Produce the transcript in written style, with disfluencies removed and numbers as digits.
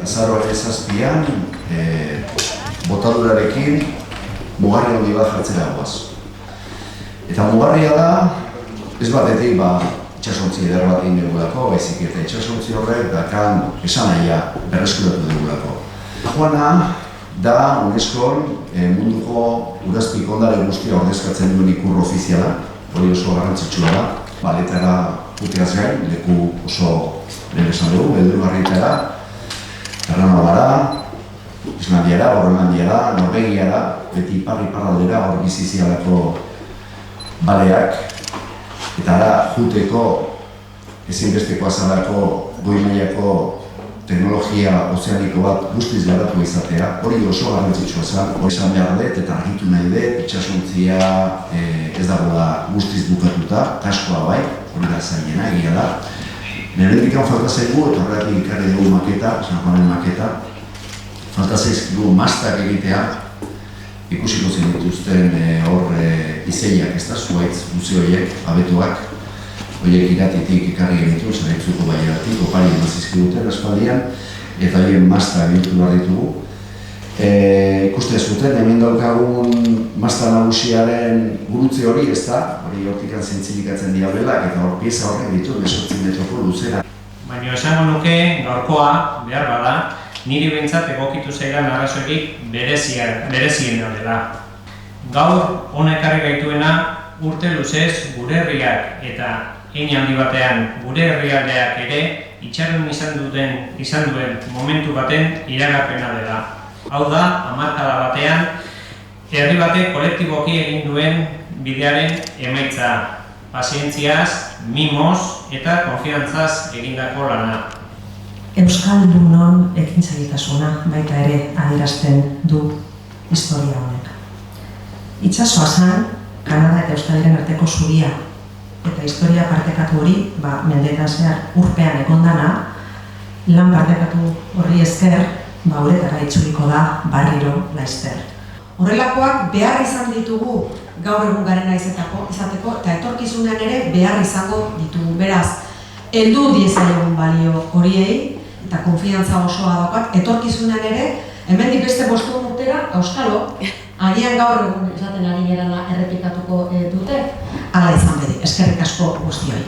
Azaroaren 7an, botadurarekin mugarri handi bat jartzera goaz. Eta mugarria da, ez batetik itxasontzi eder bat egin dugulako, baizik eta itxasontzi horrek dakan esanahia berreskuratu dugulako. Juana da UNESCOn munduko urazpik ondare guztia ordezkatzen duen ikur ofiziala, hori oso garrantzitsua da. Baletara puteaz gain, leku oso lehen esan dugu, beldurgarrietara, Erranabara, Islandiara, Groenlandiara, Norvegiara, beti ipar-iparraldera hor bizizialako baleak, eta ara juteko ezinbesteko azalako goi-mailako teknologia ozeaniko bat guztiz garatu izatea, hori oso garrantzitsua zen, hori esan behar dut eta argitu nahi dut, itxasontzia ez dagoela guztiz bukatuta, kaskoa bai, hori da zailena, egia da. Nerendikan falta zaigu eta horretik ikarri dugu maketa, San maketa. Falta zaizkigu mastak egitea, ikusiko zen dituzten hor izeiak, ez da, zuaitz guzioiek, abetuak. Horiek iratitik ikarri genitu, zareitzuko baiaratik, opari mazizkiduten aspaldian, eta horien mastak bihurtu behar ditugu. Ikuste zuten, hemen daukagun masta nagusiaren gurutze hori, ez da, hori hortikan zintzilikatzen diabelak, eta hor pieza horrek ditu, 18 metroko luzera. Baina esango nuke gaurkoa, behar bada, niri behintzat egokitu zaidan arrazoirik bereziena dela. Gaur hona ekarri gaituena urte luzez gure herriak eta hein handi batean gure herrialdeak ere itxaron izan duen momentu baten iragarpena dela. Hau da, hamarkada batean, herri batek kolektiboki egin duen bidearen emaitza, pazientziaz, mimoz eta konfiantzaz egindako lana. Euskaldunon ekintzailetasuna baita ere adierazten du historia honek. Itsasoa zen, Kanada eta Euskadiren arteko zubia, eta historia partekatu hori, mendeetan zehar urpean egondana, lan partekatu horri esker, uretara itzuliko da barriro laizter. Horrelakoak behar izan ditugu gaur egun garena izateko, eta etorkizunean ere behar izango ditugu. Beraz, heldu diezaiogun balio horiei, eta konfiantza osoa daukat, etorkizunean ere, hemendik beste 5 urtera, auskalo, agian gaur egun esaten ari gerana errepikatuko dute, hala izan bedi. Eskerrik asko guztioi.